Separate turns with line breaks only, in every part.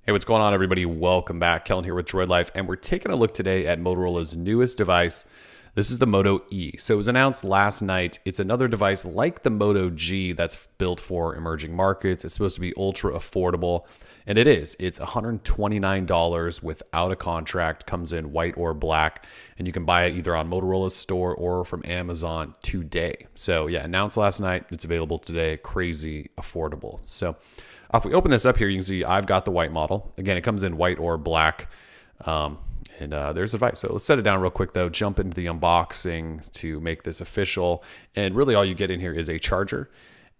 Hey, what's going on, everybody? Welcome back. Kellen here with Droid Life, and we're taking a look today at Motorola's newest device. This is the Moto E. So it was announced last night. It's another device like the Moto G that's built for emerging markets. It's supposed to be ultra affordable, and it is. It's $129 without a contract, comes in white or black, and you can buy it either on Motorola's store or from Amazon today. So yeah, announced last night. It's available today. Crazy affordable. So if we open this up here, you can see I've got the white model. Again, it comes in white or black. There's the device. So let's set it down real quick, though. Jump into the unboxing to make this official. And really all you get in here is a charger.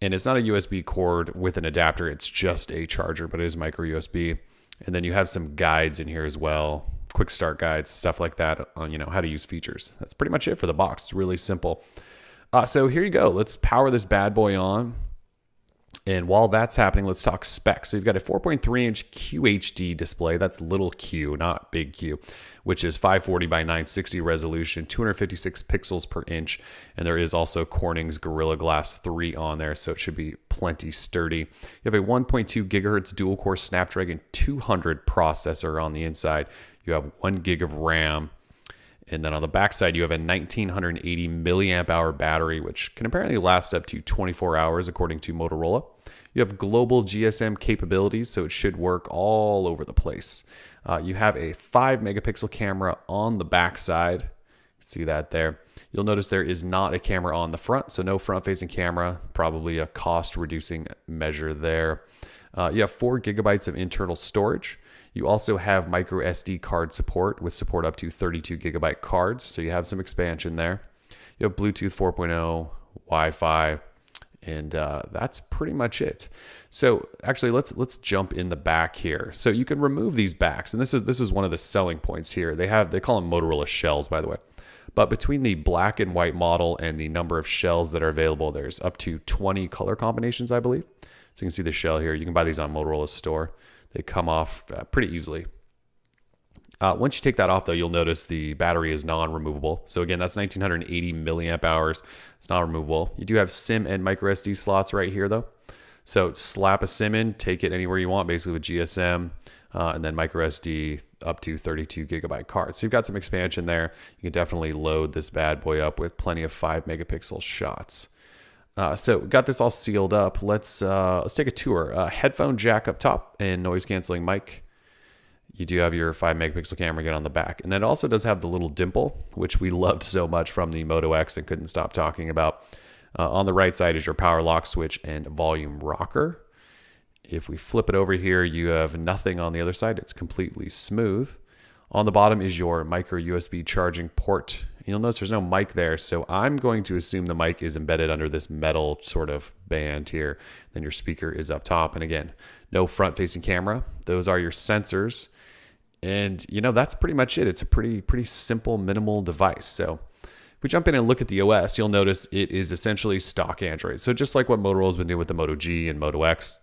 And it's not a USB cord with an adapter. It's just a charger, but it is micro USB. And then you have some guides in here as well. Quick start guides, stuff like that on, how to use features. That's pretty much it for the box. It's really simple. So here you go. Let's power this bad boy on. And while that's happening, let's talk specs. So you've got a 4.3-inch QHD display. That's little Q, not big Q, which is 540 by 960 resolution, 256 pixels per inch. And there is also Corning's Gorilla Glass 3 on there, so it should be plenty sturdy. You have a 1.2 gigahertz dual-core Snapdragon 200 processor on the inside. You have 1 gig of RAM. And then on the back side, you have a 1980 milliamp hour battery, which can apparently last up to 24 hours, according to Motorola. You have global GSM capabilities, so it should work all over the place. You have a 5 megapixel camera on the back side. See that there. You'll notice there is not a camera on the front, so no front-facing camera, probably a cost-reducing measure there. You have 4 gigabytes of internal storage. You also have micro SD card support with support up to 32 gigabyte cards. So you have some expansion there. You have Bluetooth 4.0, Wi-Fi, and that's pretty much it. So actually, let's jump in the back here. So you can remove these backs, and this is one of the selling points here. They call them Motorola shells, by the way. But between the black and white model and the number of shells that are available, there's up to 20 color combinations, I believe. So you can see the shell here. You can buy these on Motorola's store. They come off pretty easily. Once you take that off, though, you'll notice the battery is non-removable. So again, that's 1980 milliamp hours. It's non-removable. You do have SIM and micro SD slots right here, though. So slap a SIM in, take it anywhere you want, basically with GSM, and then micro SD up to 32 gigabyte cards. So you've got some expansion there. You can definitely load this bad boy up with plenty of 5 megapixel shots. So got this all sealed up. Let's take a tour. Headphone jack up top and noise canceling mic. You do have your 5 megapixel camera again on the back. And then it also does have the little dimple, which we loved so much from the Moto X and couldn't stop talking about. On the right side is your power lock switch and volume rocker. If we flip it over here, you have nothing on the other side. It's completely smooth. On the bottom is your micro USB charging port. You'll notice there's no mic there, so I'm going to assume the mic is embedded under this metal sort of band here. Then your speaker is up top, and again, no front-facing camera. Those are your sensors, and that's pretty much it. It's a pretty simple, minimal device. So if we jump in and look at the OS, you'll notice it is essentially stock Android. So just like what Motorola's been doing with the Moto G and Moto X,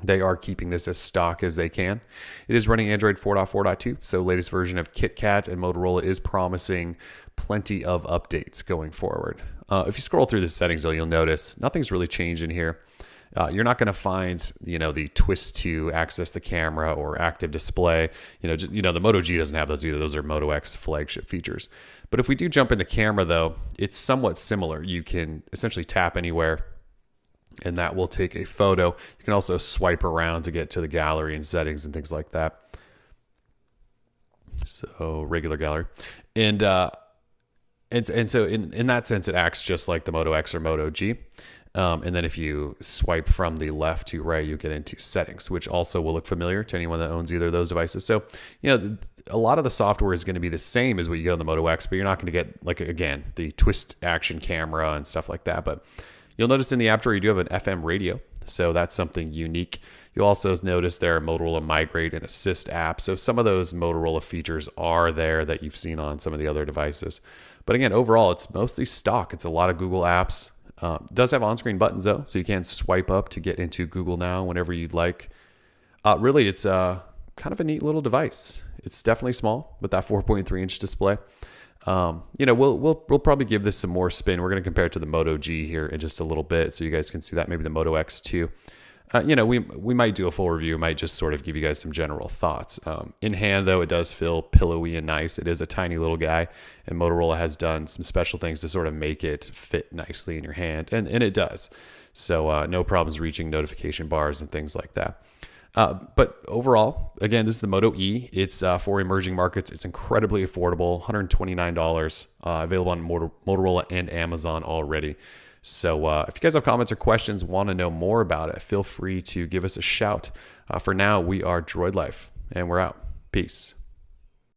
they are keeping this as stock as they can. It is running Android 4.4.2, so latest version of KitKat, and Motorola is promising plenty of updates going forward. If you scroll through the settings, though, you'll notice nothing's really changed in here. You're not going to find, the twist to access the camera or active display. The Moto G doesn't have those either. Those are Moto X flagship features. But if we do jump in the camera, though, it's somewhat similar. You can essentially tap anywhere, and that will take a photo. You can also swipe around to get to the gallery and settings and things like that. So regular gallery. And so in that sense, it acts just like the Moto X or Moto G. And then if you swipe from the left to right, you get into settings, which also will look familiar to anyone that owns either of those devices. So, a lot of the software is going to be the same as what you get on the Moto X, but you're not going to get, like, again, the twist action camera and stuff like that. But you'll notice in the app drawer, you do have an FM radio. So that's something unique. You'll also notice there are Motorola Migrate and Assist apps. So some of those Motorola features are there that you've seen on some of the other devices. But again, overall, it's mostly stock. It's a lot of Google apps. It does have on-screen buttons, though, so you can swipe up to get into Google Now whenever you'd like. Really, it's kind of a neat little device. It's definitely small with that 4.3-inch display. We'll probably give this some more spin. We're going to compare it to the Moto G here in just a little bit, so you guys can see that, maybe the Moto X too. we might do a full review, might just sort of give you guys some general thoughts. In hand, though, it does feel pillowy and nice. It is a tiny little guy, and Motorola has done some special things to sort of make it fit nicely in your hand, and it does. So no problems reaching notification bars and things like that. But overall, again, this is the Moto E. It's for emerging markets. It's incredibly affordable, $129, available on Motorola and Amazon already. So if you guys have comments or questions, want to know more about it, feel free to give us a shout. For now, we are Droid Life, and we're out. Peace.